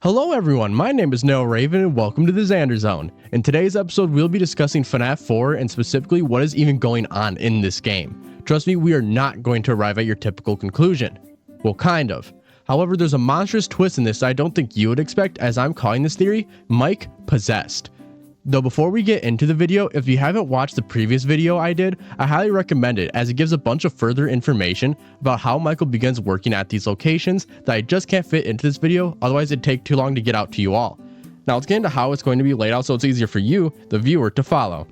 Hello everyone, my name is Noah Raven and welcome to the Xander Zone. In today's episode, we'll be discussing FNAF 4 and specifically what is even going on in this game. Trust me, we are not going to arrive at your typical conclusion. Well, kind of. However, there's a monstrous twist in this that I don't think you would expect, as I'm calling this theory, Mike Possessed. Though before we get into the video, if you haven't watched the previous video I did, I highly recommend it as it gives a bunch of further information about how Michael begins working at these locations that I just can't fit into this video, otherwise it'd take too long to get out to you all. Now let's get into how it's going to be laid out so it's easier for you, the viewer, to follow.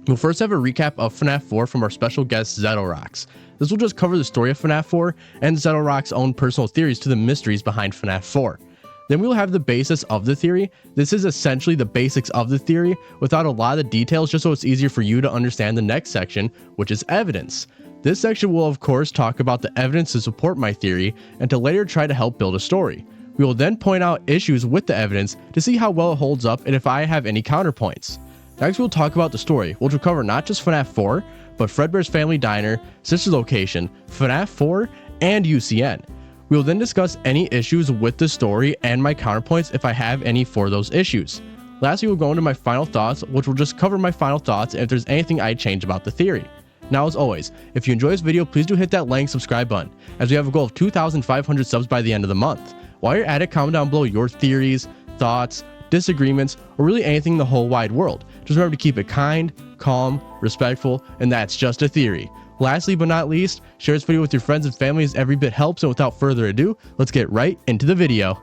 We'll first have a recap of FNAF 4 from our special guest Zedorox. This will just cover the story of FNAF 4 and Zedorox's own personal theories to the mysteries behind FNAF 4. Then we'll have the basis of the theory. This is essentially the basics of the theory without a lot of the details, just so it's easier for you to understand the next section, which is evidence. This section will of course talk about the evidence to support my theory and to later try to help build a story. We will then point out issues with the evidence to see how well it holds up and if I have any counterpoints. Next we'll talk about the story, which will cover not just FNAF 4, but Fredbear's Family Diner, Sister Location, FNAF 4, and UCN. We will then discuss any issues with the story and my counterpoints if I have any for those issues. Lastly, we'll go into my final thoughts, which will just cover my final thoughts and if there's anything I'd change about the theory. Now as always, if you enjoy this video, please do hit that like and subscribe button, as we have a goal of 2,500 subs by the end of the month. While you're at it, comment down below your theories, thoughts, disagreements, or really anything in the whole wide world. Just remember to keep it kind, calm, respectful, and that's just a theory. Lastly but not least, share this video with your friends and family as every bit helps, and without further ado, let's get right into the video.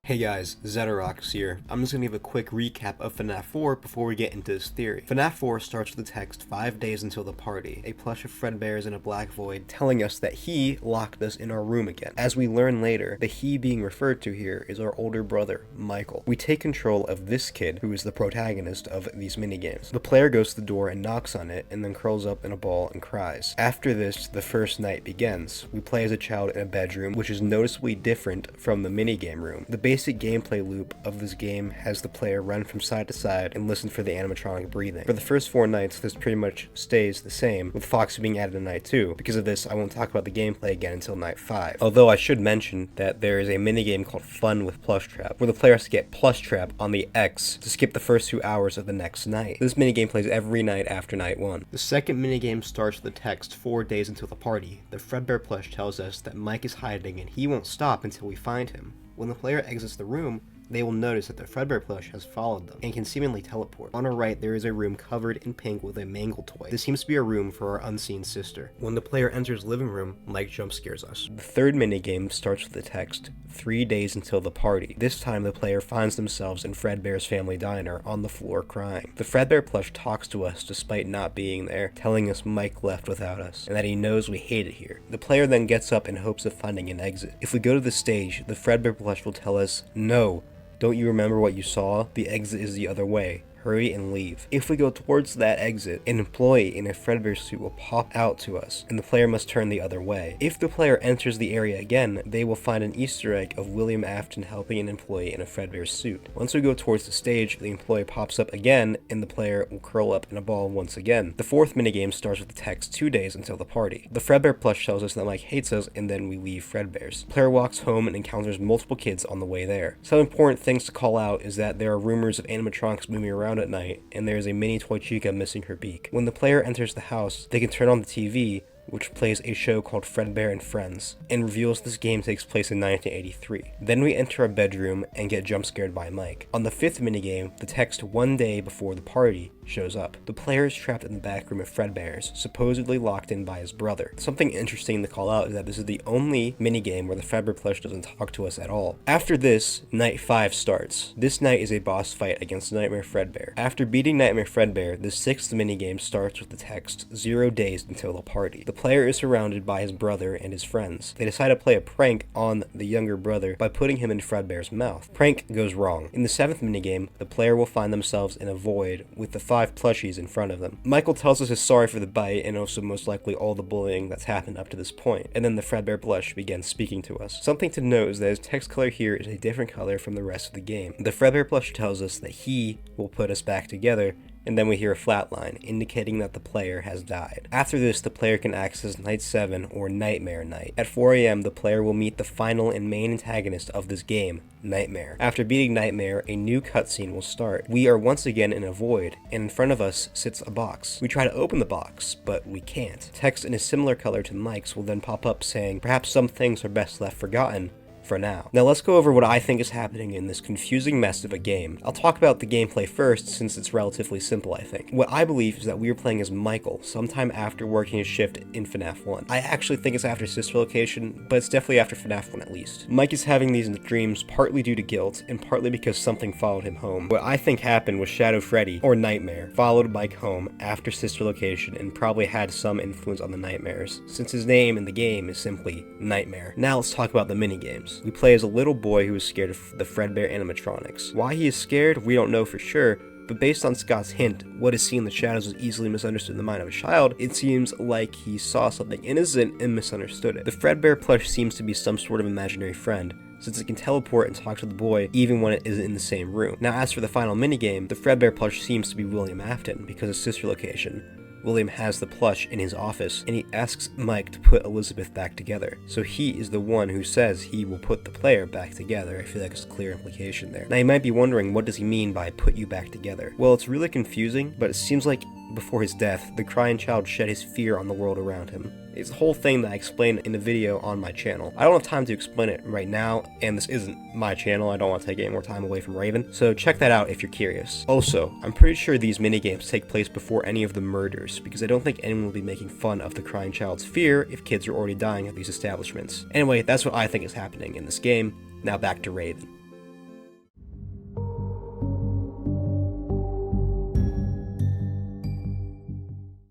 Hey guys, Zedorox here. I'm just gonna give a quick recap of FNAF 4 before we get into this theory. FNAF 4 starts with the text 5 days until the party. A plush of Fredbear's in a black void telling us that he locked us in our room again. As we learn later, the he being referred to here is our older brother, Michael. We take control of this kid who is the protagonist of these minigames. The player goes to the door and knocks on it and then curls up in a ball and cries. After this, the first night begins. We play as a child in a bedroom, which is noticeably different from the minigame room. The basic gameplay loop of this game has the player run from side to side and listen for the animatronic breathing. For the first 4 nights, this pretty much stays the same, with Fox being added in night 2. Because of this, I won't talk about the gameplay again until night 5. Although I should mention that there is a minigame called Fun with Plush Trap, where the player has to get Plush Trap on the X to skip the first 2 hours of the next night. This minigame plays every night after night 1. The second minigame starts with the text 4 days until the party. The Fredbear plush tells us that Mike is hiding and he won't stop until we find him. When the player exits the room, they will notice that the Fredbear plush has followed them and can seemingly teleport. On our right, there is a room covered in pink with a mangle toy. This seems to be a room for our unseen sister. When the player enters the living room, Mike jump scares us. The third minigame starts with the text 3 days until the party. This time the player finds themselves in Fredbear's Family Diner on the floor crying. The Fredbear plush talks to us despite not being there, telling us Mike left without us and that he knows we hate it here. The player then gets up in hopes of finding an exit. If we go to the stage, the Fredbear plush will tell us, "No. Don't you remember what you saw? The exit is the other way. Hurry and leave." If we go towards that exit, an employee in a Fredbear suit will pop out to us, and the player must turn the other way. If the player enters the area again, they will find an Easter egg of William Afton helping an employee in a Fredbear suit. Once we go towards the stage, the employee pops up again, and the player will curl up in a ball once again. The fourth minigame starts with the text 2 days until the party. The Fredbear plush tells us that Mike hates us, and then we leave Fredbear's. The player walks home and encounters multiple kids on the way there. Some important things to call out is that there are rumors of animatronics moving around at night, and there is a mini toy chica missing her beak. When the player enters the house, they can turn on the TV, which plays a show called Fredbear and Friends, and reveals this game takes place in 1983. Then we enter a bedroom and get jump scared by Mike. On the fifth minigame, the text 1 day before the party shows up. The player is trapped in the back room of Fredbear's, supposedly locked in by his brother. Something interesting to call out is that this is the only minigame where the Fredbear plush doesn't talk to us at all. After this, night 5 starts. This night is a boss fight against Nightmare Fredbear. After beating Nightmare Fredbear, the 6th minigame starts with the text 0 days until the party. The player is surrounded by his brother and his friends. They decide to play a prank on the younger brother by putting him in Fredbear's mouth. Prank goes wrong. In the 7th minigame, the player will find themselves in a void with the 5 plushies in front of them. Michael tells us he's sorry for the bite and also most likely all the bullying that's happened up to this point, and then the Fredbear plush begins speaking to us. Something to note is that his text color here is a different color from the rest of the game. The Fredbear plush tells us that he will put us back together and then we hear a flatline, indicating that the player has died. After this, the player can access Night 7 or Nightmare Night. At 4 AM, the player will meet the final and main antagonist of this game, Nightmare. After beating Nightmare, a new cutscene will start. We are once again in a void, and in front of us sits a box. We try to open the box, but we can't. Text in a similar color to Mike's will then pop up saying, perhaps some things are best left forgotten for now. Now let's go over what I think is happening in this confusing mess of a game. I'll talk about the gameplay first since it's relatively simple, I think. What I believe is that we are playing as Michael sometime after working his shift in FNAF 1. I actually think it's after Sister Location, but it's definitely after FNAF 1 at least. Mike is having these dreams partly due to guilt and partly because something followed him home. What I think happened was Shadow Freddy, or Nightmare, followed Mike home after Sister Location and probably had some influence on the nightmares, since his name in the game is simply Nightmare. Now let's talk about the minigames. We play as a little boy who is scared of the Fredbear animatronics. Why he is scared, we don't know for sure, but based on Scott's hint, what is seen in the shadows was easily misunderstood in the mind of a child. It seems like he saw something innocent and misunderstood it. The Fredbear plush seems to be some sort of imaginary friend, since it can teleport and talk to the boy even when it isn't in the same room. Now as for the final minigame, the Fredbear plush seems to be William Afton because of Sister Location. William has the plush in his office, and he asks Mike to put Elizabeth back together. So he is the one who says he will put the player back together. I feel like it's a clear implication there. Now you might be wondering, what does he mean by put you back together? Well, it's really confusing, but it seems like before his death, the crying child shed his fear on the world around him. It's a whole thing that I explained in a video on my channel. I don't have time to explain it right now, and this isn't my channel. I don't want to take any more time away from Raven, so check that out if you're curious. Also, I'm pretty sure these minigames take place before any of the murders, because I don't think anyone will be making fun of the crying child's fear if kids are already dying at these establishments. Anyway, that's what I think is happening in this game. Now back to Raven.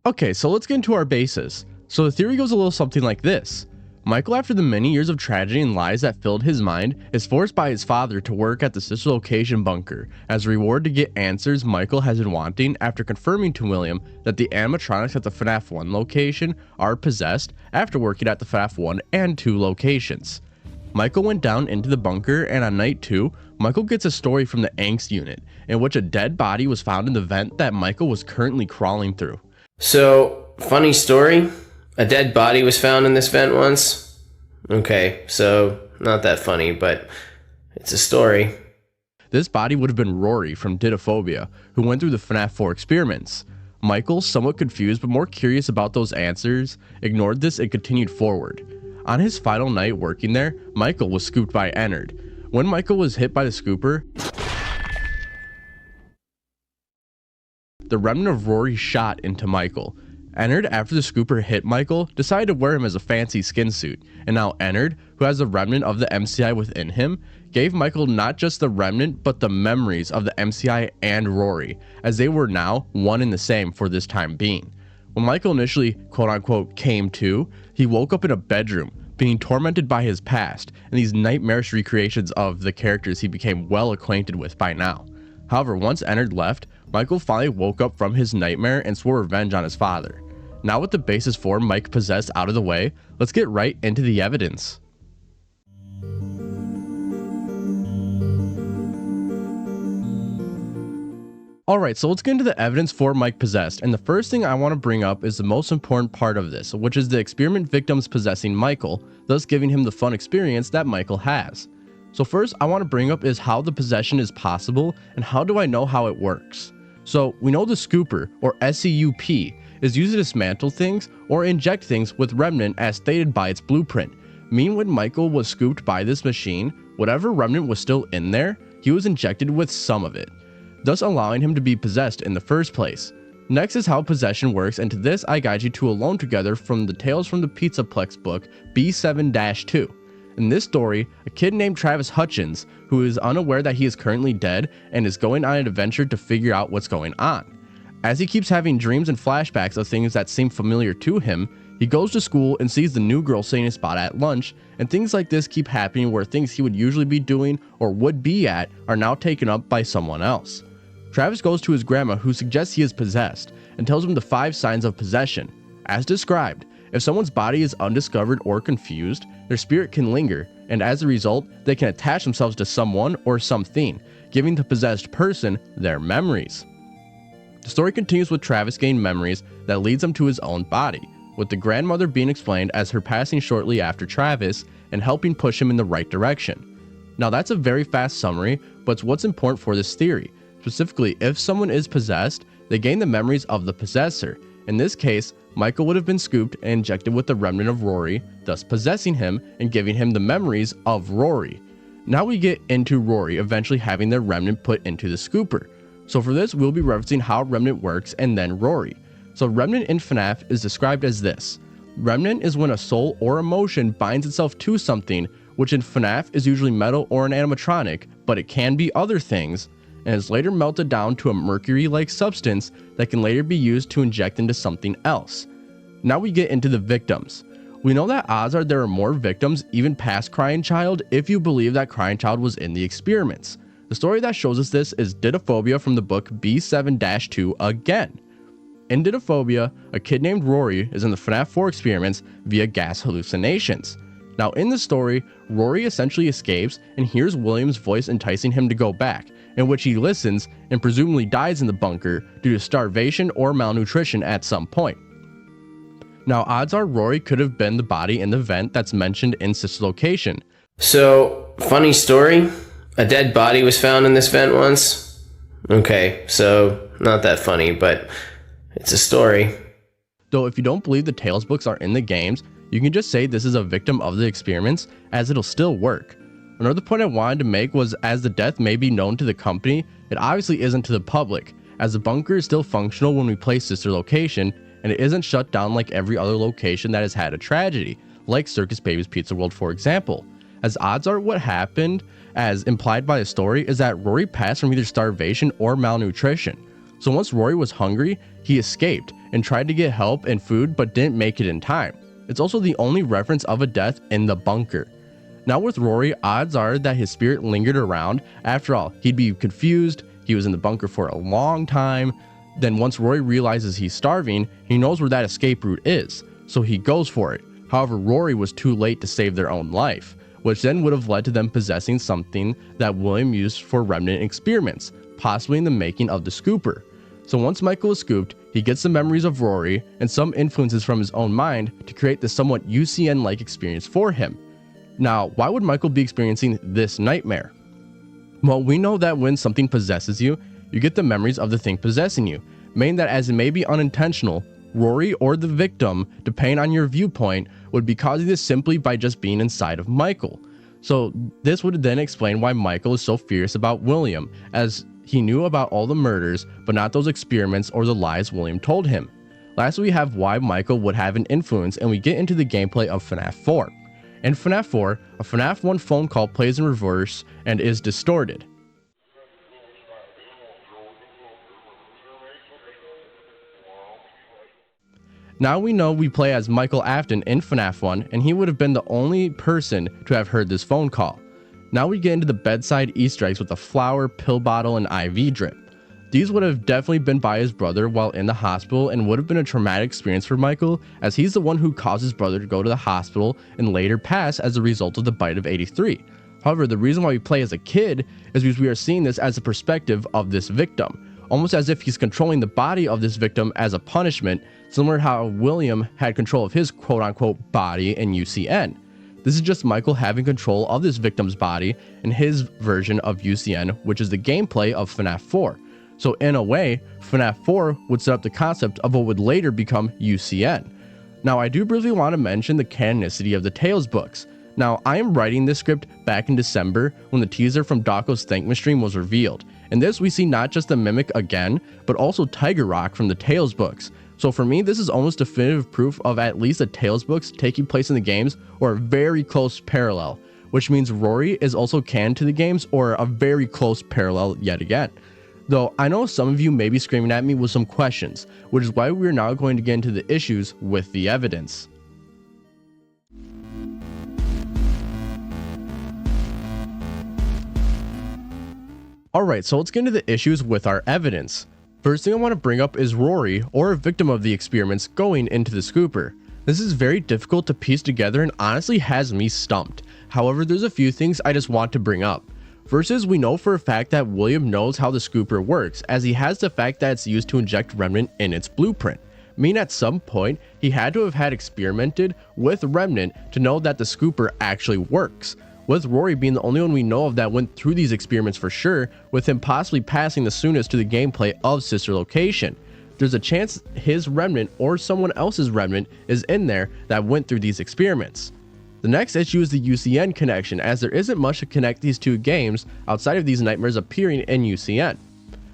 Okay, so let's get into our basis. So the theory goes a little something like this. Michael, after the many years of tragedy and lies that filled his mind, is forced by his father to work at the Sister Location bunker as a reward to get answers Michael has been wanting after confirming to William that the animatronics at the FNAF 1 location are possessed after working at the FNAF 1 and 2 locations. Michael went down into the bunker, and on night 2, Michael gets a story from the Angst unit, in which a dead body was found in the vent that Michael was currently crawling through. So, funny story, a dead body was found in this vent once. Okay, so not that funny, but it's a story. This body would have been Rory from Didophobia, who went through the FNAF 4 experiments. Michael, somewhat confused but more curious about those answers, ignored this and continued forward. On his final night working there, Michael was scooped by Ennard. When Michael was hit by the scooper, the remnant of Rory shot into Michael. Ennard, after the scooper hit Michael, decided to wear him as a fancy skin suit, and now Ennard, who has the remnant of the MCI within him, gave Michael not just the remnant but the memories of the MCI and Rory, as they were now one and the same for this time being. When Michael initially quote-unquote came to, he woke up in a bedroom, being tormented by his past and these nightmarish recreations of the characters he became well acquainted with by now. However, once Ennard left, Michael finally woke up from his nightmare and swore revenge on his father. Now with the basis for Mike possessed out of the way, let's get right into the evidence. Alright, so let's get into the evidence for Mike possessed, and the first thing I want to bring up is the most important part of this, which is the experiment victims possessing Michael, thus giving him the fun experience that Michael has. So first I want to bring up is how the possession is possible and how do I know how it works. So we know the scooper, or SCUP, is used to dismantle things or inject things with remnant as stated by its blueprint. Meaning when Michael was scooped by this machine, whatever remnant was still in there, he was injected with some of it, thus allowing him to be possessed in the first place. Next is how possession works, and to this I guide you to Alone Together from the Tales from the Pizzaplex book B7-2. In this story, a kid named Travis Hutchins, who is unaware that he is currently dead and is going on an adventure to figure out what's going on. As he keeps having dreams and flashbacks of things that seem familiar to him, he goes to school and sees the new girl sitting in his spot at lunch, and things like this keep happening where things he would usually be doing or would be at are now taken up by someone else. Travis goes to his grandma, who suggests he is possessed and tells him the 5 signs of possession. As described, if someone's body is undiscovered or confused, their spirit can linger, and as a result, they can attach themselves to someone or something, giving the possessed person their memories. The story continues with Travis gaining memories that leads him to his own body, with the grandmother being explained as her passing shortly after Travis and helping push him in the right direction. Now that's a very fast summary, but it's what's important for this theory. Specifically, if someone is possessed, they gain the memories of the possessor. In this case, Michael would have been scooped and injected with the remnant of Rory, thus possessing him and giving him the memories of Rory. Now we get into Rory eventually having their remnant put into the scooper. So for this, we'll be referencing how remnant works and then Rory. So remnant in FNAF is described as this. Remnant is when a soul or emotion binds itself to something, which in FNAF is usually metal or an animatronic, but it can be other things, and is later melted down to a mercury-like substance that can later be used to inject into something else. Now we get into the victims. We know that odds are there are more victims even past Crying Child if you believe that Crying Child was in the experiments. The story that shows us this is Didophobia from the book B7-2 again. In Didophobia, a kid named Rory is in the FNAF 4 experiments via gas hallucinations. Now in the story, Rory essentially escapes and hears William's voice enticing him to go back, in which he listens and presumably dies in the bunker due to starvation or malnutrition at some point. Now odds are Rory could have been the body in the vent that's mentioned in Sister Location. So, funny story. A dead body was found in this vent once. Okay, so not that funny, but it's a story. Though if you don't believe the Tales books are in the games, you can just say this is a victim of the experiments, as it'll still work. Another point I wanted to make was, as the death may be known to the company, it obviously isn't to the public, as the bunker is still functional when we play Sister Location, and it isn't shut down like every other location that has had a tragedy, like Circus Baby's Pizza World for example. As odds are what happened, as implied by the story, is that Rory passed from either starvation or malnutrition. So once Rory was hungry, he escaped and tried to get help and food but didn't make it in time. It's also the only reference of a death in the bunker. Now with Rory, odds are that his spirit lingered around. After all, he'd be confused, he was in the bunker for a long time. Then once Rory realizes he's starving, he knows where that escape route is, so he goes for it. However, Rory was too late to save their own life, which then would have led to them possessing something that William used for remnant experiments, possibly in the making of the scooper. So once Michael is scooped, he gets the memories of Rory and some influences from his own mind to create this somewhat UCN-like experience for him. Now, why would Michael be experiencing this nightmare? Well, we know that when something possesses you, you get the memories of the thing possessing you, meaning that as it may be unintentional, Rory or the victim, depending on your viewpoint, would be causing this simply by just being inside of Michael. So this would then explain why Michael is so furious about William, as he knew about all the murders, but not those experiments or the lies William told him. Lastly, we have why Michael would have an influence, and we get into the gameplay of FNAF 4. In FNAF 4, a FNAF 1 phone call plays in reverse and is distorted. Now we know we play as Michael Afton in FNAF 1, and he would have been the only person to have heard this phone call. Now we get into the bedside Easter eggs with a flower, pill bottle, and IV drip. These would have definitely been by his brother while in the hospital and would have been a traumatic experience for Michael, as he's the one who caused his brother to go to the hospital and later pass as a result of the bite of 83. However, the reason why we play as a kid is because we are seeing this as a perspective of this victim, almost as if he's controlling the body of this victim as a punishment, similar to how William had control of his quote-unquote body in UCN. This is just Michael having control of this victim's body in his version of UCN, which is the gameplay of FNAF 4. So in a way, FNAF 4 would set up the concept of what would later become UCN. Now I do briefly want to mention the canonicity of the Tales books. Now I am writing this script back in December when the teaser from Dako's Thankmas stream was revealed. In this we see not just the Mimic again, but also Tiger Rock from the Tales books. So for me, this is almost definitive proof of at least the Tales books taking place in the games, or a very close parallel, which means Rory is also canon to the games, or a very close parallel yet again. Though I know some of you may be screaming at me with some questions, which is why we are now going to get into the issues with the evidence. Alright, so let's get into the issues with our evidence. First thing I want to bring up is Rory, or a victim of the experiments, going into the scooper. This is very difficult to piece together and honestly has me stumped. However, there's a few things I just want to bring up. Versus, we know for a fact that William knows how the scooper works, as he has the fact that it's used to inject Remnant in its blueprint. Meaning at some point, he had to have had experimented with Remnant to know that the scooper actually works. With Rory being the only one we know of that went through these experiments for sure, with him possibly passing the soonest to the gameplay of Sister Location. There's a chance his Remnant or someone else's Remnant is in there that went through these experiments. The next issue is the UCN connection, as there isn't much to connect these two games outside of these nightmares appearing in UCN.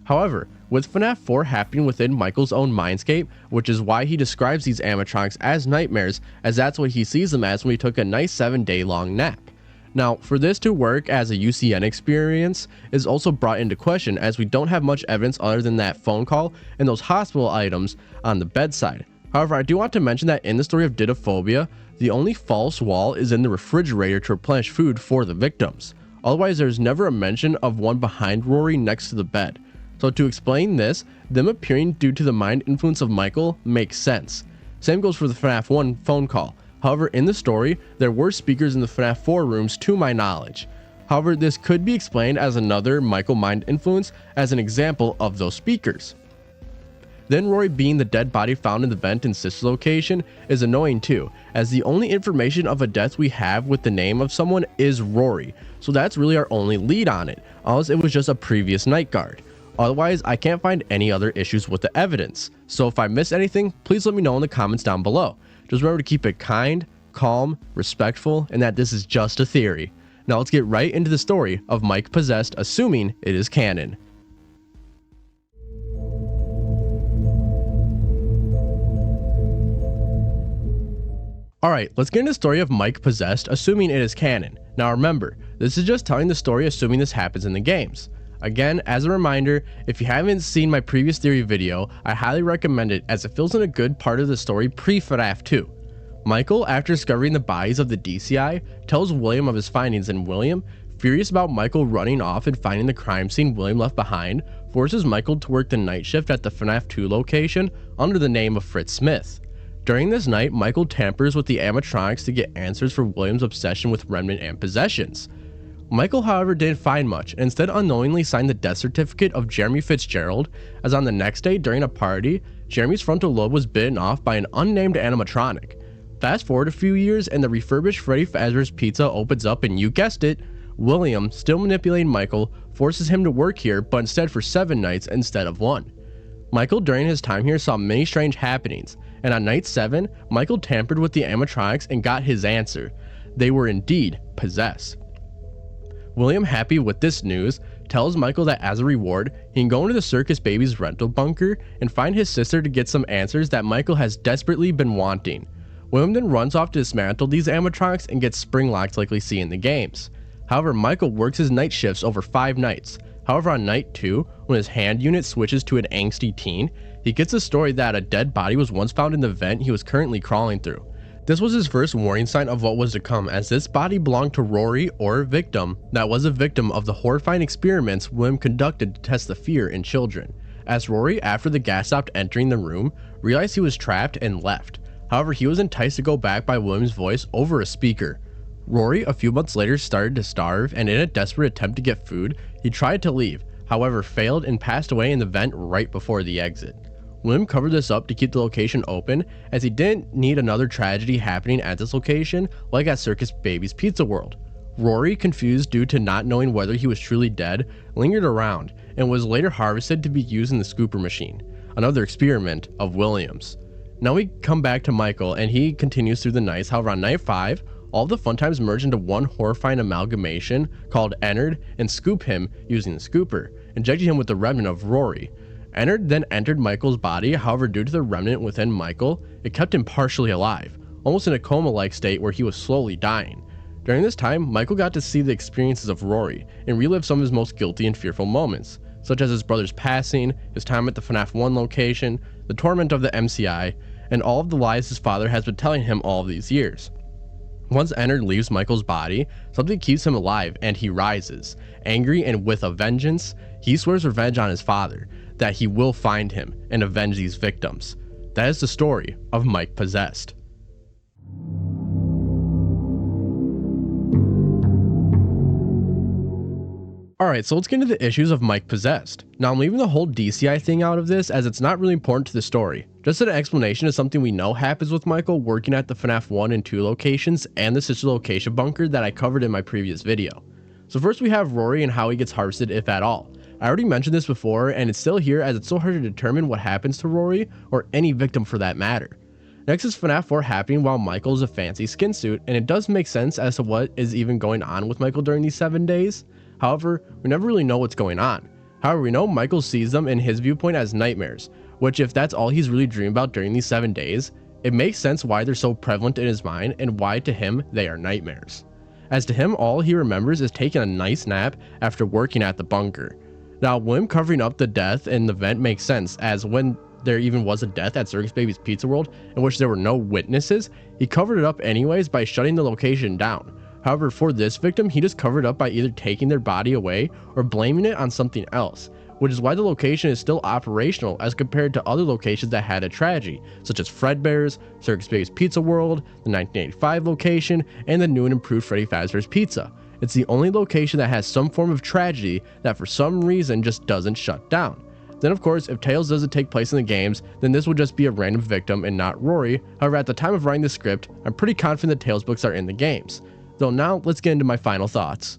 However, with FNAF 4 happening within Michael's own mindscape, which is why he describes these animatronics as nightmares, as that's what he sees them as when he took a nice 7-day long nap. Now, for this to work as a UCN experience is also brought into question, as we don't have much evidence other than that phone call and those hospital items on the bedside. However, I do want to mention that in the story of Didophobia, the only false wall is in the refrigerator to replenish food for the victims. Otherwise, there's never a mention of one behind Rory next to the bed. So to explain this, them appearing due to the mind influence of Michael makes sense. Same goes for the FNAF 1 phone call. However, in the story, there were speakers in the FNAF 4 rooms to my knowledge. However, this could be explained as another Michael mind influence as an example of those speakers. Then Rory being the dead body found in the vent in Sister Location is annoying too, as the only information of a death we have with the name of someone is Rory, so that's really our only lead on it, unless it was just a previous night guard. Otherwise, I can't find any other issues with the evidence, so if I miss anything, please let me know in the comments down below. Just remember to keep it kind, calm, respectful, and that this is just a theory. Now let's get right into the story of Mike Possessed, assuming it is canon. Alright, let's get into the story of Mike Possessed, assuming it is canon. Now remember, this is just telling the story assuming this happens in the games. Again, as a reminder, if you haven't seen my previous theory video, I highly recommend it as it fills in a good part of the story pre-FNAF 2. Michael, after discovering the bodies of the DCI, tells William of his findings, and William, furious about Michael running off and finding the crime scene William left behind, forces Michael to work the night shift at the FNAF 2 location under the name of Fritz Smith. During this night, Michael tampers with the animatronics to get answers for William's obsession with Remnant and possessions. Michael, however, didn't find much, and instead unknowingly signed the death certificate of Jeremy Fitzgerald, as on the next day during a party, Jeremy's frontal lobe was bitten off by an unnamed animatronic. Fast forward a few years and the refurbished Freddy Fazbear's Pizza opens up, and you guessed it, William, still manipulating Michael, forces him to work here, but instead for 7 nights instead of 1. Michael during his time here saw many strange happenings, and on night 7, Michael tampered with the animatronics and got his answer. They were indeed possessed. William, happy with this news, tells Michael that as a reward, he can go into the Circus Baby's rental bunker and find his sister to get some answers that Michael has desperately been wanting. William then runs off to dismantle these animatronics and gets spring locked like we see in the games. However, Michael works his night shifts over 5 nights. However, on night 2, when his hand unit switches to an angsty teen, he gets a story that a dead body was once found in the vent he was currently crawling through. This was his first warning sign of what was to come, as this body belonged to Rory, or victim, that was a victim of the horrifying experiments William conducted to test the fear in children. As Rory, after the gas stopped entering the room, realized he was trapped and left. However, he was enticed to go back by William's voice over a speaker. Rory, a few months later, started to starve, and in a desperate attempt to get food, he tried to leave, however failed and passed away in the vent right before the exit. William covered this up to keep the location open, as he didn't need another tragedy happening at this location like at Circus Baby's Pizza World. Rory, confused due to not knowing whether he was truly dead, lingered around and was later harvested to be used in the scooper machine, another experiment of William's. Now we come back to Michael, and he continues through the nights. However, on night 5, all the fun times merge into one horrifying amalgamation called Ennard and scoop him using the scooper, injecting him with the remnant of Rory. Ennard then entered Michael's body, however due to the remnant within Michael, it kept him partially alive, almost in a coma-like state where he was slowly dying. During this time, Michael got to see the experiences of Rory and relive some of his most guilty and fearful moments, such as his brother's passing, his time at the FNAF 1 location, the torment of the MCI, and all of the lies his father has been telling him all of these years. Once Ennard leaves Michael's body, something keeps him alive, and he rises. Angry and with a vengeance, he swears revenge on his father, that he will find him and avenge these victims. That is the story of Mike Possessed. Alright, so let's get into the issues of Mike possessed. Now I'm leaving the whole DCI thing out of this as it's not really important to the story. Just an explanation of something we know happens with Michael working at the FNAF 1 and 2 locations and the sister location bunker that I covered in my previous video. So first we have Rory and how he gets harvested if at all. I already mentioned this before and it's still here as it's so hard to determine what happens to Rory or any victim for that matter. Next is FNAF 4 happening while Michael is a fancy skin suit, and it does make sense as to what is even going on with Michael during these 7 days. However, we never really know what's going on. However, we know Michael sees them in his viewpoint as nightmares, which if that's all he's really dreaming about during these 7 days, it makes sense why they're so prevalent in his mind and why to him they are nightmares. As to him, all he remembers is taking a nice nap after working at the bunker. Now, William covering up the death in the vent makes sense, as when there even was a death at Circus Baby's Pizza World in which there were no witnesses, he covered it up anyways by shutting the location down. However, for this victim, he just covered up by either taking their body away or blaming it on something else, which is why the location is still operational as compared to other locations that had a tragedy, such as Fredbear's, Circus Baby's Pizza World, the 1985 location, and the new and improved Freddy Fazbear's Pizza. It's the only location that has some form of tragedy that for some reason just doesn't shut down. Then of course, if Tails doesn't take place in the games, then this would just be a random victim and not Rory. However, at the time of writing the script, I'm pretty confident that Tails books are in the games. So now let's get into my final thoughts.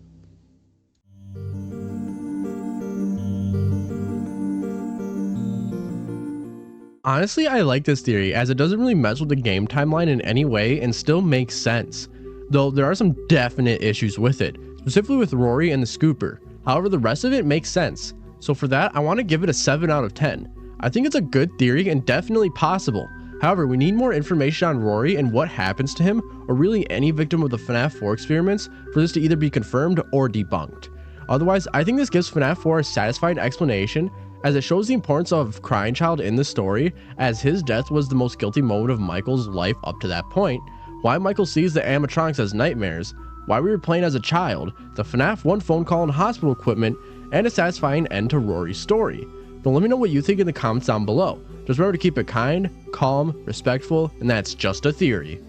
Honestly, I like this theory as it doesn't really mess with the game timeline in any way and still makes sense. Though there are some definite issues with it, specifically with Rory and the Scooper. However, the rest of it makes sense. So for that, I want to give it a 7 out of 10. I think it's a good theory and definitely possible. However, we need more information on Rory and what happens to him, or really any victim of the FNAF 4 experiments, for this to either be confirmed or debunked. Otherwise, I think this gives FNAF 4 a satisfying explanation, as it shows the importance of Crying Child in the story, as his death was the most guilty moment of Michael's life up to that point, why Michael sees the animatronics as nightmares, why we were playing as a child, the FNAF 1 phone call and hospital equipment, and a satisfying end to Rory's story. But let me know what you think in the comments down below. Just remember to keep it kind, calm, respectful, and that's just a theory.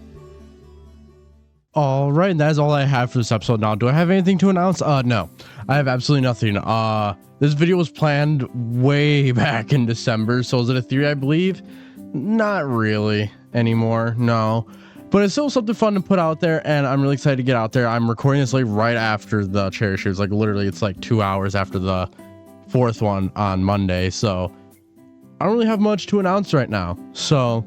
Alright, and that is all I have for this episode. Now, do I have anything to announce? No, I have absolutely nothing. This video was planned way back in December, so is it a theory, I believe? Not really anymore, no. But it's still something fun to put out there, and I'm really excited to get out there. I'm recording this like right after the charity shows, like literally it's like 2 hours after the 4th one on Monday, so I don't really have much to announce right now. So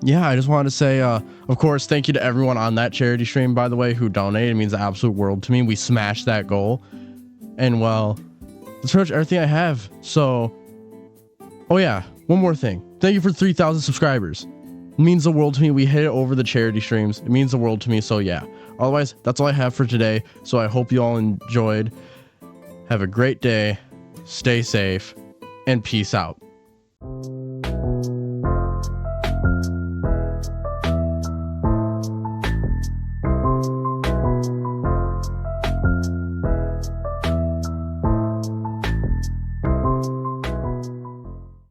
yeah, I just wanted to say, of course, thank you to everyone on that charity stream, by the way, who donated. It means the absolute world to me. We smashed that goal, and well, that's pretty much everything I have. So, oh yeah, one more thing. Thank you for 3,000 subscribers. It means the world to me. We hit it over the charity streams. It means the world to me. So yeah, otherwise, that's all I have for today. So I hope you all enjoyed. Have a great day. Stay safe and peace out.